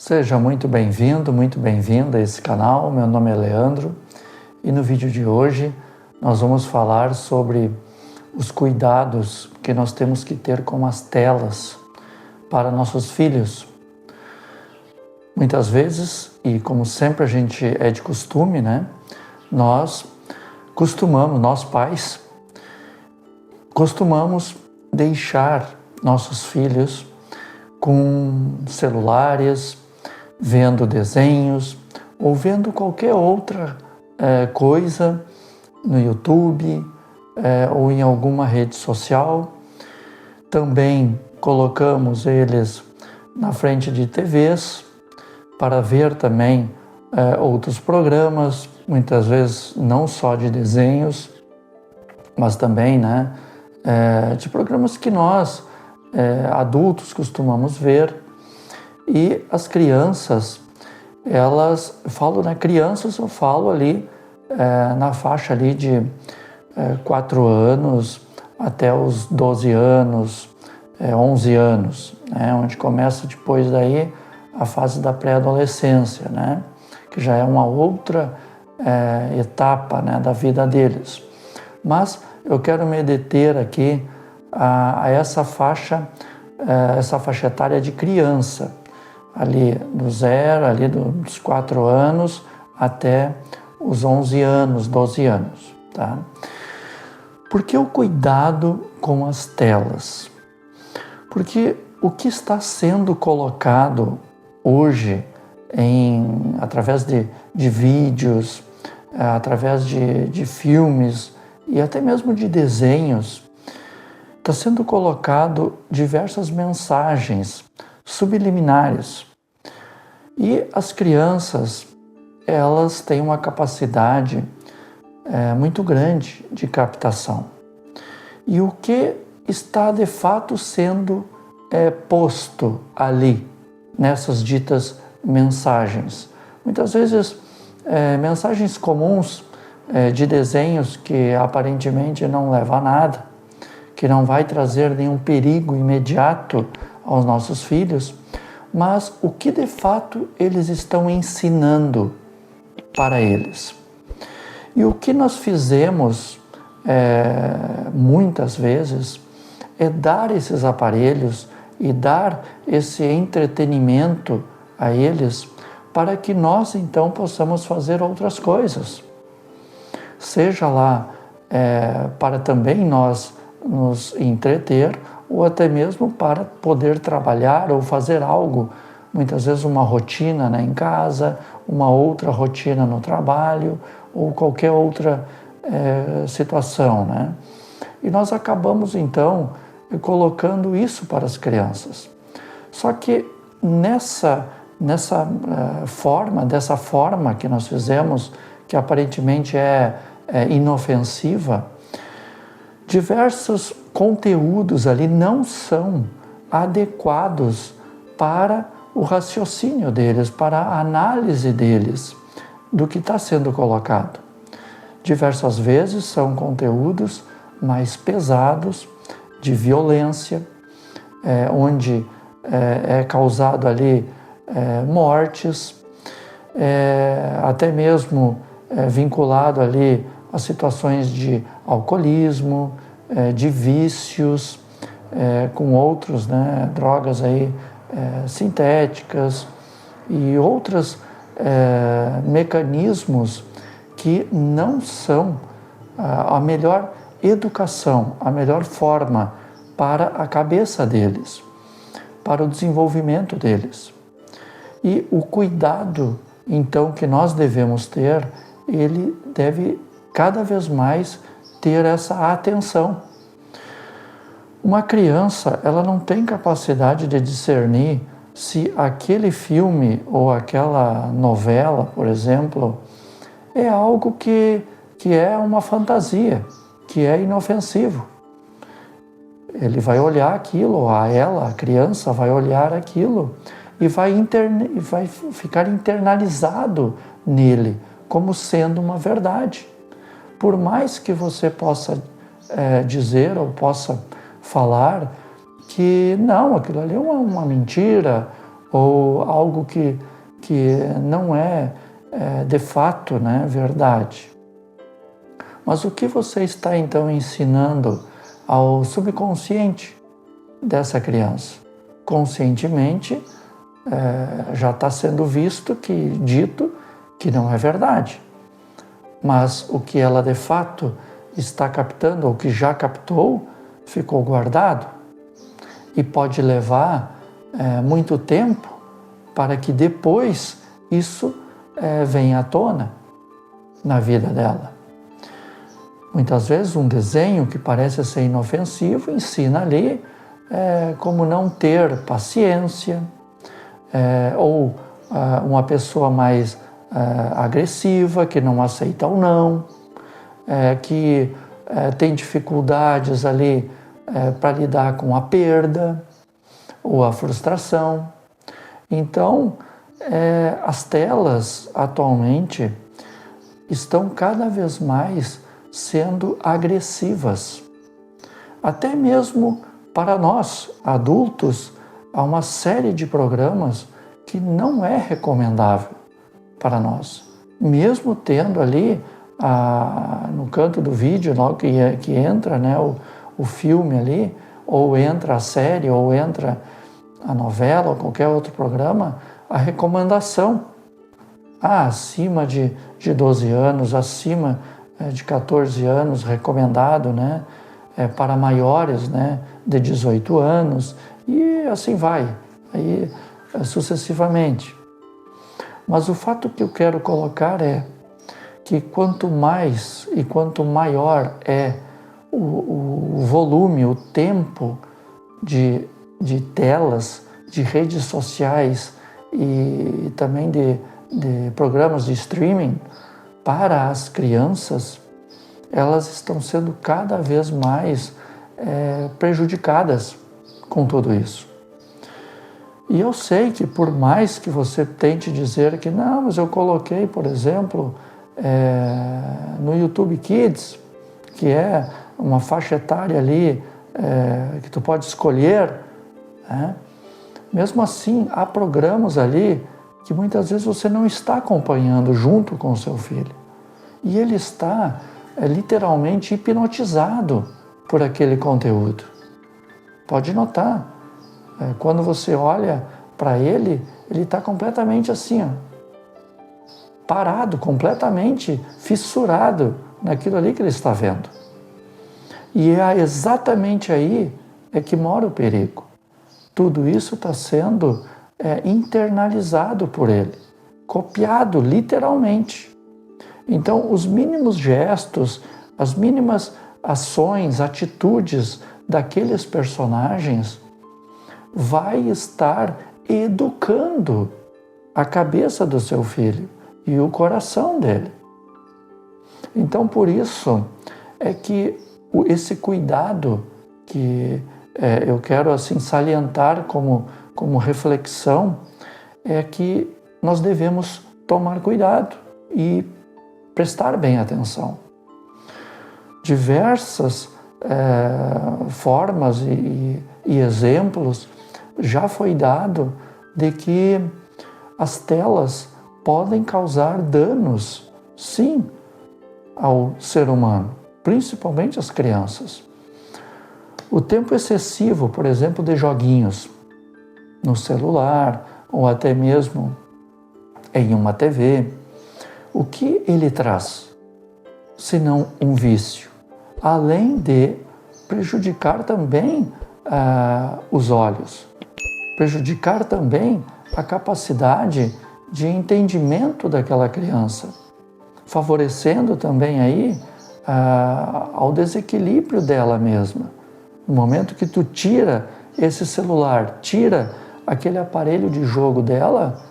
Seja muito bem-vindo, muito bem-vinda a esse canal. Meu nome é Leandro e no vídeo de hoje nós vamos falar sobre os cuidados que nós temos que ter com as telas para nossos filhos. Muitas vezes, e como sempre a gente é de costume, nós pais, costumamos deixar nossos filhos com celulares, vendo desenhos ou vendo qualquer outra coisa no YouTube ou em alguma rede social. Também colocamos eles na frente de TVs para ver também outros programas, muitas vezes não só de desenhos, mas também de programas que nós, adultos, costumamos ver. E as crianças, crianças eu falo ali na faixa ali de 4 anos até os 12 anos, 11 anos, onde começa depois daí a fase da pré-adolescência, que já é uma outra etapa da vida deles. Mas eu quero me deter aqui a essa faixa etária de criança, ali do zero, ali dos 4 anos até os 11 anos, 12 anos, tá? Por que o cuidado com as telas? Porque o que está sendo colocado hoje através de vídeos, através de filmes e até mesmo de desenhos, está sendo colocado diversas mensagens subliminares. E as crianças, elas têm uma capacidade muito grande de captação. E o que está de fato sendo posto ali, nessas ditas mensagens? Muitas vezes mensagens comuns de desenhos que aparentemente não levam a nada, que não vai trazer nenhum perigo imediato aos nossos filhos, mas o que de fato eles estão ensinando para eles. E o que nós fizemos muitas vezes é dar esses aparelhos e dar esse entretenimento a eles para que nós então possamos fazer outras coisas. Seja lá para também nós nos entreter ou até mesmo para poder trabalhar ou fazer algo, muitas vezes uma rotina em casa, uma outra rotina no trabalho ou qualquer outra situação, E nós acabamos então colocando isso para as crianças. Só que dessa forma que nós fizemos, que aparentemente é inofensiva, diversos conteúdos ali não são adequados para o raciocínio deles, para a análise deles do que está sendo colocado. Diversas vezes são conteúdos mais pesados, de violência, onde é causado ali mortes, até mesmo vinculado ali a situações de alcoolismo, de vícios, com outros, drogas aí sintéticas e outros mecanismos que não são a melhor educação, a melhor forma para a cabeça deles, para o desenvolvimento deles. E o cuidado, então, que nós devemos ter, ele deve cada vez mais ter essa atenção. Uma criança, ela não tem capacidade de discernir se aquele filme ou aquela novela, por exemplo, é algo que é uma fantasia, que é inofensivo. Ele vai olhar aquilo, a criança vai olhar aquilo e vai ficar internalizado nele como sendo uma verdade. Por mais que você possa dizer ou possa falar que não, aquilo ali é uma mentira, ou algo que não é, de fato, né, verdade. Mas o que você está então ensinando ao subconsciente dessa criança? Conscientemente já está sendo dito que não é verdade. Mas o que ela de fato está captando, ou que já captou, ficou guardado. E pode levar muito tempo para que depois isso venha à tona na vida dela. Muitas vezes um desenho que parece ser inofensivo ensina ali como não ter paciência, ou uma pessoa mais agressiva, que não aceita o não, que tem dificuldades ali para lidar com a perda ou a frustração. Então, as telas atualmente estão cada vez mais sendo agressivas. Até mesmo para nós, adultos, há uma série de programas que não é recomendável para nós. Mesmo tendo ali, no canto do vídeo, logo que entra, né, o filme ali, ou entra a série, ou entra a novela, ou qualquer outro programa, a recomendação. Acima de 12 anos, acima de 14 anos, recomendado, né, para maiores, né, de 18 anos, e assim vai, aí sucessivamente. Mas o fato que eu quero colocar é que quanto mais e quanto maior é o volume, o tempo de telas, de redes sociais e também de programas de streaming para as crianças, elas estão sendo cada vez mais prejudicadas com tudo isso. E eu sei que por mais que você tente dizer que não, mas eu coloquei, por exemplo, no YouTube Kids, que é uma faixa etária ali que tu pode escolher, né? Mesmo assim, há programas ali que muitas vezes você não está acompanhando junto com o seu filho. E ele está literalmente hipnotizado por aquele conteúdo. Pode notar, quando você olha para ele, ele está completamente assim, ó, parado, completamente fissurado naquilo ali que ele está vendo. E é exatamente aí que mora o perigo. Tudo isso está sendo internalizado por ele, copiado literalmente. Então, os mínimos gestos, as mínimas ações, atitudes daqueles personagens vai estar educando a cabeça do seu filho e o coração dele. Então, por isso é que esse cuidado que eu quero assim salientar como reflexão é que nós devemos tomar cuidado e prestar bem atenção. Diversas formas e exemplos já foi dado de que as telas podem causar danos, sim, ao ser humano, principalmente às crianças. O tempo excessivo, por exemplo, de joguinhos no celular ou até mesmo em uma TV, o que ele traz, senão um vício, além de prejudicar também os olhos, prejudicar também a capacidade de entendimento daquela criança, favorecendo também aí ao desequilíbrio dela mesma. No momento que tu tira esse celular, tira aquele aparelho de jogo dela,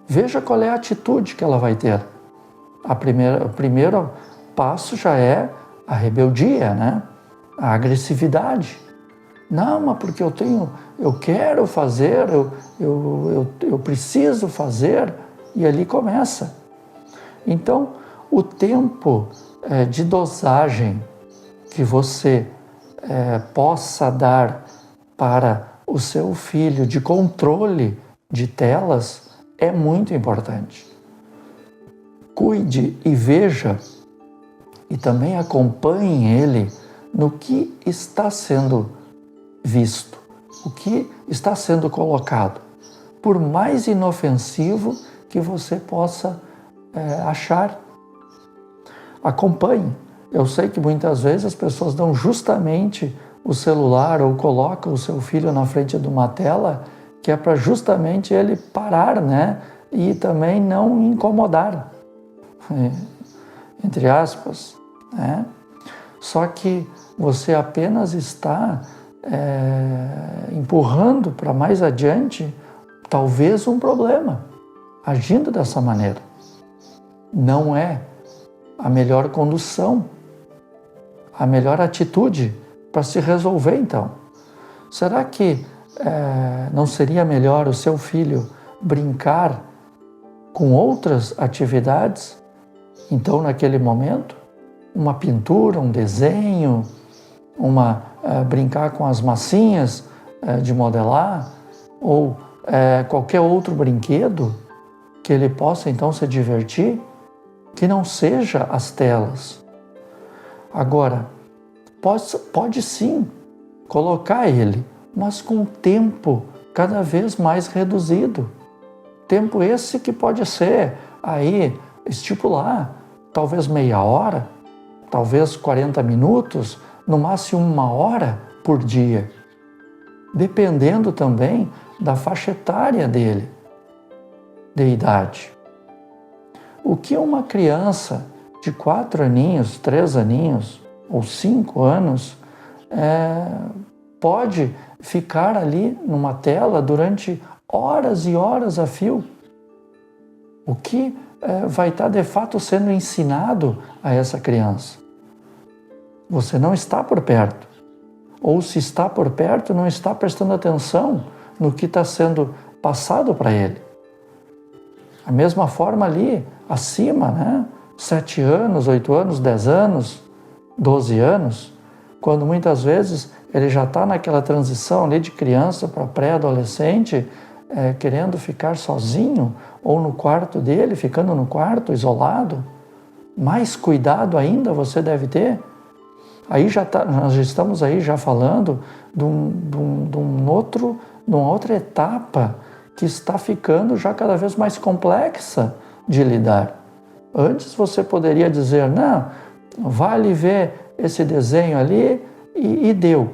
veja qual é a atitude que ela vai ter. O primeiro passo já é a rebeldia, né? A agressividade. Não, mas porque eu quero fazer, eu preciso fazer, e ali começa. Então, o tempo de dosagem que você possa dar para o seu filho de controle de telas é muito importante. Cuide e veja e também acompanhe ele no que está sendo visto, o que está sendo colocado, por mais inofensivo que você possa achar. Acompanhe. Eu sei que muitas vezes as pessoas dão justamente o celular ou colocam o seu filho na frente de uma tela que é para justamente ele parar, né? E também não incomodar, entre aspas, né? Só que você apenas está empurrando para mais adiante talvez um problema, agindo dessa maneira. Não é a melhor condução, a melhor atitude para se resolver então. Será que não seria melhor o seu filho brincar com outras atividades? Então, naquele momento, uma pintura, um desenho, brincar com as massinhas de modelar ou qualquer outro brinquedo que ele possa então se divertir, que não seja as telas. Agora, pode sim colocar ele, mas com tempo cada vez mais reduzido. Tempo esse que pode ser aí estipular, talvez meia hora, talvez 40 minutos, no máximo 1 hora por dia, dependendo também da faixa etária dele, de idade. O que uma criança de 4 aninhos, 3 aninhos ou 5 anos pode ficar ali numa tela durante horas e horas a fio? O que vai estar de fato sendo ensinado a essa criança? Você não está por perto. Ou se está por perto, não está prestando atenção no que está sendo passado para ele. A mesma forma ali, acima, né? 7 anos, 8 anos, 10 anos, 12 anos, quando muitas vezes ele já está naquela transição ali de criança para pré-adolescente, querendo ficar sozinho, ou no quarto dele, ficando no quarto, isolado. Mais cuidado ainda você deve ter. Aí nós estamos aí já falando de uma outra etapa que está ficando já cada vez mais complexa de lidar. Antes você poderia dizer, não, vale ver esse desenho ali e deu.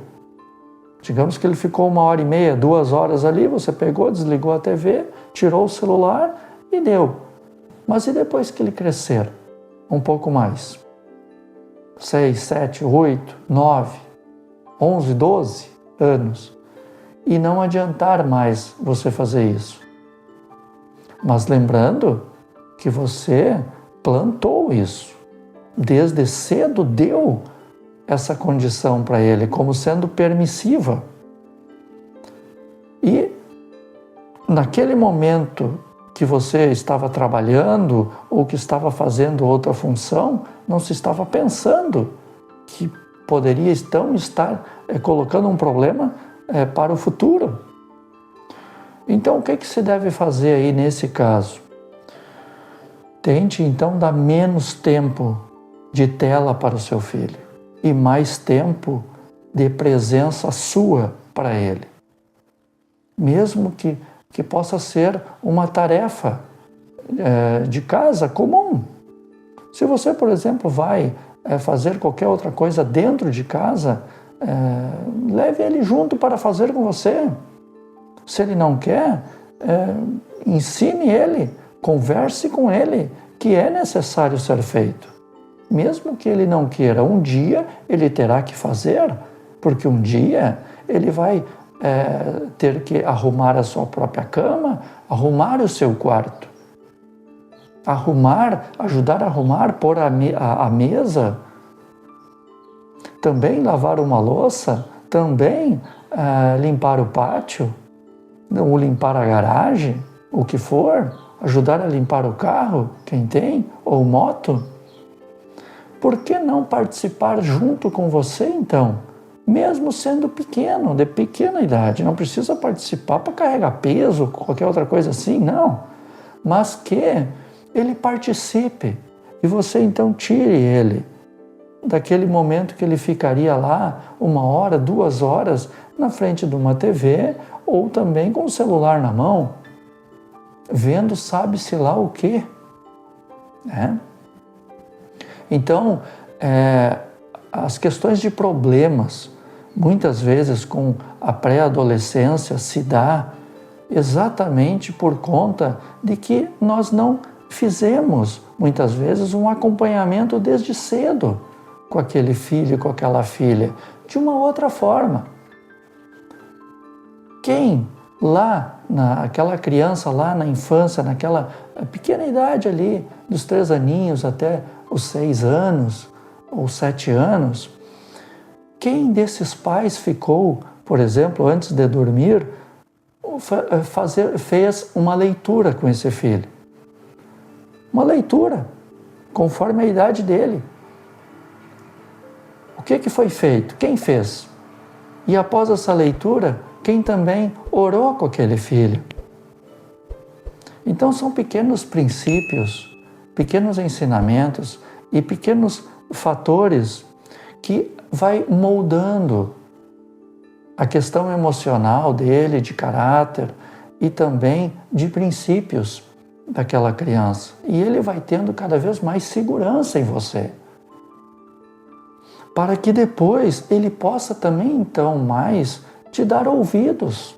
Digamos que ele ficou 1h30, 2 horas ali, você pegou, desligou a TV, tirou o celular e deu. Mas e depois que ele crescer um pouco mais? 6, 7, 8, 9, 11, 12 anos. E não adiantar mais você fazer isso. Mas lembrando que você plantou isso. Desde cedo deu essa condição para ele como sendo permissiva. E naquele momento que você estava trabalhando ou que estava fazendo outra função, não se estava pensando que poderia então estar colocando um problema para o futuro. Então, o que se deve fazer aí nesse caso? Tente então dar menos tempo de tela para o seu filho e mais tempo de presença sua para ele. Mesmo que possa ser uma tarefa de casa comum. Se você, por exemplo, vai fazer qualquer outra coisa dentro de casa, leve ele junto para fazer com você. Se ele não quer, ensine ele, converse com ele, que é necessário ser feito. Mesmo que ele não queira, um dia ele terá que fazer, porque um dia ele vai ter que arrumar a sua própria cama, arrumar o seu quarto, ajudar a arrumar, pôr a mesa, também lavar uma louça, também limpar o pátio, ou limpar a garagem, o que for, ajudar a limpar o carro, quem tem, ou moto. Por que não participar junto com você, então, mesmo sendo pequeno, de pequena idade. Não precisa participar para carregar peso, qualquer outra coisa assim, não. Mas que ele participe e você então tire ele daquele momento que ele ficaria lá 1 hora, 2 horas na frente de uma TV ou também com o celular na mão, vendo sabe-se lá o quê. Então, as questões de problemas, muitas vezes com a pré-adolescência, se dá exatamente por conta de que nós não fizemos, muitas vezes, um acompanhamento desde cedo com aquele filho, com aquela filha, de uma outra forma. Quem lá, aquela criança lá na infância, naquela pequena idade ali, dos 3 aninhos até os 6 anos ou 7 anos, quem desses pais ficou, por exemplo, antes de dormir, fez uma leitura com esse filho? Uma leitura, conforme a idade dele. O que foi feito? Quem fez? E após essa leitura, quem também orou com aquele filho? Então são pequenos princípios, pequenos ensinamentos e pequenos fatores que vai moldando a questão emocional dele, de caráter e também de princípios daquela criança. E ele vai tendo cada vez mais segurança em você, para que depois ele possa também então mais te dar ouvidos.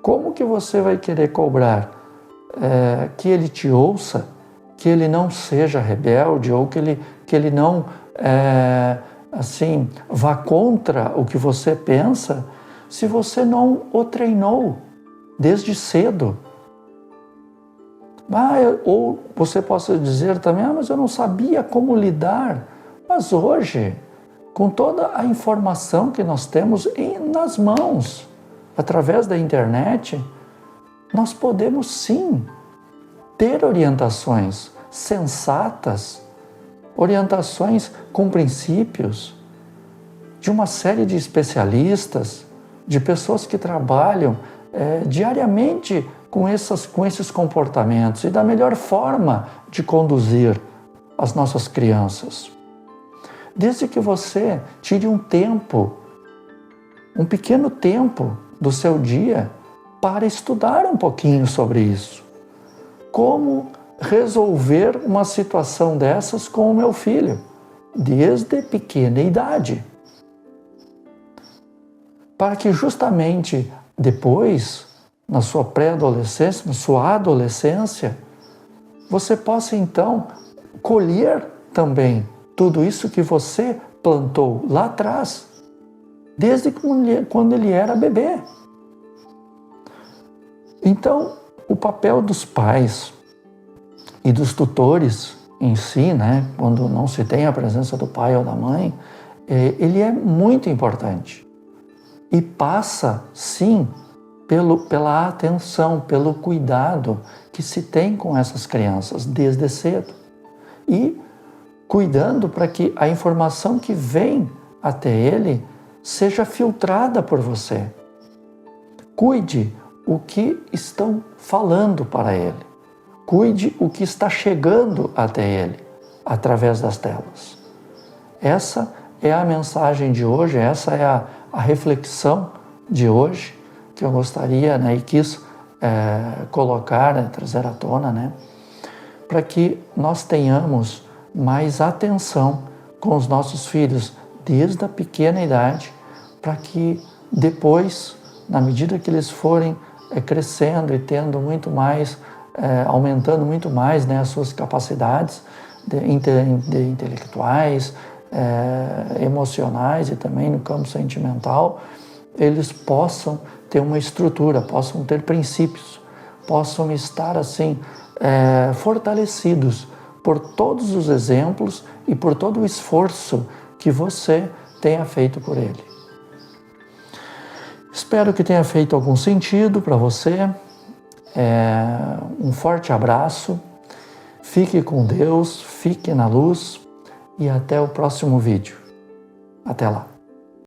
Como que você vai querer cobrar que ele te ouça, que ele não seja rebelde ou que ele não vá contra o que você pensa, se você não o treinou desde cedo? Ou você possa dizer também, mas eu não sabia como lidar. Mas hoje, com toda a informação que nós temos nas mãos, através da internet, nós podemos sim ter orientações sensatas, orientações com princípios, de uma série de especialistas, de pessoas que trabalham diariamente com esses comportamentos e da melhor forma de conduzir as nossas crianças. Desde que você tire um tempo, um pequeno tempo do seu dia para estudar um pouquinho sobre isso. Como resolver uma situação dessas com o meu filho, desde pequena idade. Para que justamente depois, na sua pré-adolescência, na sua adolescência, você possa então colher também tudo isso que você plantou lá atrás, desde quando ele era bebê. Então, o papel dos pais e dos tutores em si, quando não se tem a presença do pai ou da mãe, ele é muito importante. E passa, sim, pela atenção, pelo cuidado que se tem com essas crianças desde cedo. E cuidando para que a informação que vem até ele seja filtrada por você. Cuide o que estão falando para ele. Cuide o que está chegando até ele através das telas. Essa é a mensagem de hoje, essa é a reflexão de hoje que eu gostaria e quis colocar, trazer à tona, para que nós tenhamos mais atenção com os nossos filhos desde a pequena idade, para que depois, na medida que eles forem crescendo e tendo muito mais, aumentando muito mais as suas capacidades intelectuais, emocionais e também no campo sentimental, eles possam ter uma estrutura, possam ter princípios, possam estar assim fortalecidos por todos os exemplos e por todo o esforço que você tenha feito por ele. Espero que tenha feito algum sentido para você. Um forte abraço, fique com Deus, fique na luz e até o próximo vídeo. Até lá.